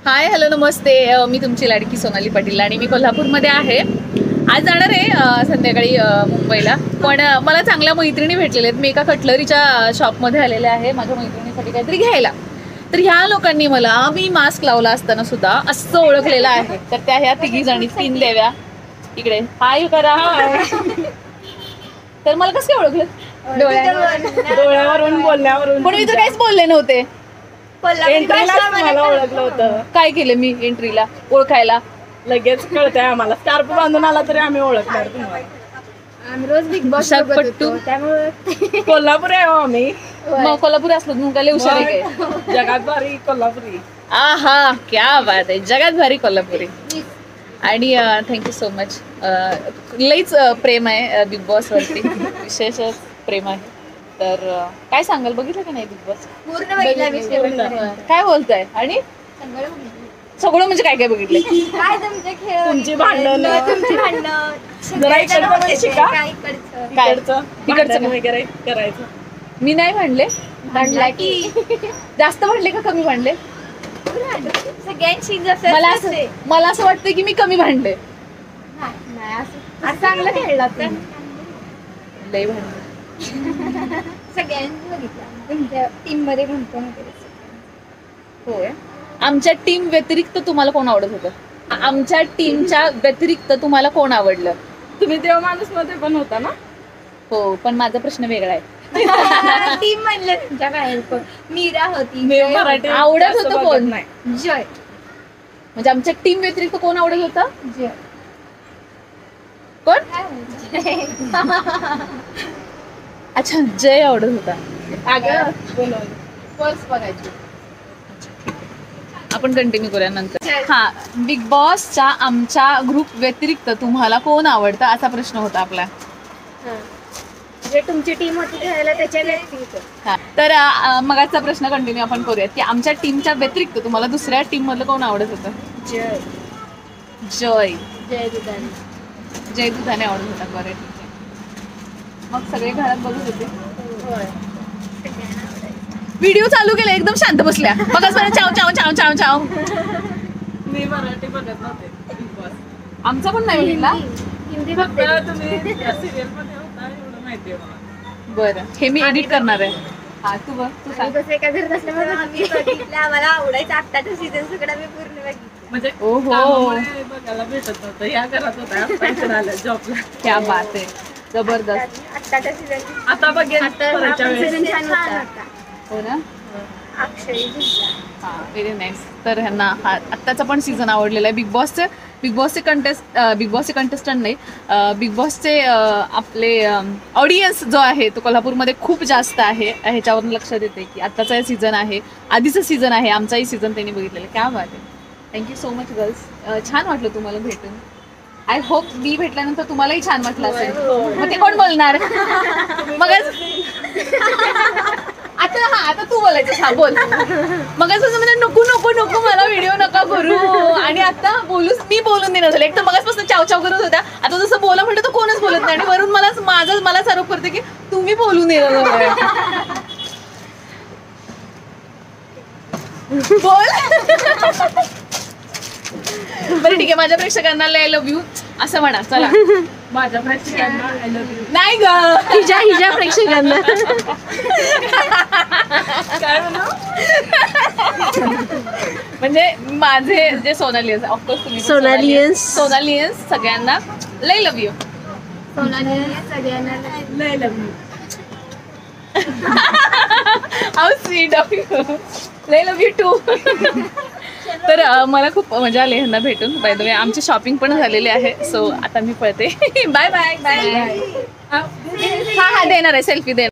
Hi hello नमस्ते, मी तुमची लाडकी सोनाली पाटील आणि मी कोल्हापूरमध्ये आहे. आज जाणार आहे संध्याकाळी मुंबईला. पण मला चांगल्या मैत्रिणी भेटलेल्या आहेत. मी एका कटलरीच्या शॉपमध्ये आलेले आहे माझ्या मैत्रिणीसाठी काहीतरी घ्यायला. तर ह्या लोकांनी मला मी मास्क लावला असताना सुद्धा असं ओळखलेलं आहे. तर त्या ह्या तिघी जणी तीन देव्या इकडे हाय करा. तर मला कसं काय ओळखलं? डोळ्यावरून बोलण्यावरून. पण मी तर काहीच बोलले नव्हते. मला ओळखलं होतं. काय केलं मी एंट्रीला ओळखायला? लगेच कळतंय आम्हाला. स्कार्फ बांधून आला तरी आम्ही ओळखणार तुम्हाला. आम्ही रोज बिग बॉस पट्टू त्यामुळे कोल्हापूर आहे हो आम्ही. मग कोल्हापूर असलो तुमका लय हुशार आहे काय? जगात भारी कोल्हापुरी. आहा क्या बात आहे, जगात भारी कोल्हापुरी. आणि थँक्यू सो मच. लईच प्रेम आहे बिग बॉस वरती, विशेषच प्रेम आहे. तर काय सांगाल, बघितलं का नाही बिग बॉस? पूर्ण बघितलं. काय बोलताय? आणि सगळं म्हणजे काय काय बघितलं? काय तुमचे खेळ, तुमची भांडण, तुमची भांडण जरा इकडचं म्हणजे शिका. काय इकडचं काय इकडचं इकडचं वगैरे करायचं. मी नाही भांडले. भांडला की जास्त भांडले का कमी भांडले? सगळ्यांशी जसं मला असं वाटतं की मी कमी भांडले. नाही असं चांगलं खेळला तर लय भांडले. सगळ्यांनी बघितलं तुमच्या टीम मध्ये म्हणतो. होय. आमच्या टीम व्यतिरिक्त तुम्हाला कोण आवडत होतं? आमच्या टीमच्या व्यतिरिक्त तुम्हाला कोण आवडलं? तुम्ही देव माणूस मध्ये पण होता ना? हो, पण माझा प्रश्न वेगळा आहे. टीम म्हणलं तुमच्या काय मीरा होती. मराठी आवडत होतं कोण? नाही. जय म्हणजे आमच्या टीम व्यतिरिक्त कोण आवडत होतं? जय कोण? अच्छा, जय आवडत होता. अगं बोलवलं. पर्स बघायची. आपण कंटिन्यू करूया नंतर. हा, बिग बॉसच्या आमच्या ग्रुप व्यतिरिक्त तुम्हाला कोण आवडतं असा प्रश्न होता आपला. जे तुमची टीम होती खेळायला त्याच्या व्यतिरिक्त. हा, तर मगाचा प्रश्न कंटिन्यू आपण करूयात की आमच्या टीमच्या व्यतिरिक्त तुम्हाला दुसऱ्या टीम मधलं कोण आवडत होतं? जय जय. जय दुधाने. जय दुधाने आवडत होता. बरं, ठीक आहे. मग सगळे घरात बघत होते. होय. व्हिडिओ चालू केला, एकदम शांत बसल्या. बघा चाव चाव चाव चाव चाव. मी मराठी बघत नव्हते बिग बॉस. आमचा पण नाही बघितला. हिंदी फक्त बघते. तुम्ही सिरियल मध्ये होता एवढं माहिती आहे मला. बरं, हे मी एडिट करणार आहे. हा, तू बघ, तू आणि सांग. कसं एका घरात असल्यामुळे आम्ही बघितलं. आम्हाला आवडायचं. आत्ताचं सीझन सगळं आम्ही पूर्ण बघितलं. म्हणजे ओहो. कामामुळे बघायला भेटत नव्हतं. या घरात होता, आता इकडे आलं जॉबला. क्या बात आहे, जबरदस्त. आत्ताच्या सीझन आता बघेन परतच्या वेळेस. छान होता. हो ना. अक्षय जिंकला. हा, व्हेरी नाईस. तर ह्यांना हा आत्ताचा पण सीझन आवडलेला आहे. बिग बॉसचे कंटेस्टंट नाही, बिग बॉसचे आपले ऑडियन्स जो आहे तो कोल्हापूरमध्ये खूप जास्त आहे. ह्याच्यावरून लक्षात येते की आत्ताचा सीझन आहे, आधीचं सीझन आहे, आमचाही सीझन त्यांनी बघितलेलं. क्या बात आहे. Thank you so much girls. छान वाटलं तुम्हाला भेटून. आय होप मी भेटल्यानंतर तुम्हालाही छान वाटलं असेल. मग ते कोण बोलणार? मग आता तू बोलायचं. हा, बोल. मग असं म्हणजे नको नको नको मला व्हिडिओ नका करू. आणि आता मी बोलून देणार झालं. एक तर मगाचपासून चाव चाव करत होत्या. आता जसं बोला म्हटलं तर कोणच बोलत नाही. आणि वरून मलाच आरोप करते की तुम्ही बोलून देणार. बोल. बरं, ठीक आहे. माझ्या प्रेक्षकांना आय लव्ह यू असं म्हणा. चला. माझ्या प्रेक्षकांना आय लव्ह यू. नाही ग, हिजा प्रेक्षकांना. काय म्हणू? म्हणजे माझे जे सोनालियन्स, ऑफकोर्स तुम्ही सोनालियन्स सगळ्यांना लय लव्ह यू. सगळ्यांना लय love you. How sweet of you. लय लव्ह यू टू. तर मला खूप मजा आली ह्यांना भेटून. बाय द वे आमची शॉपिंग पण झालेली आहे. सो आता मी पळते. Bye bye bye. हा देणार आहे, सेल्फी देणार.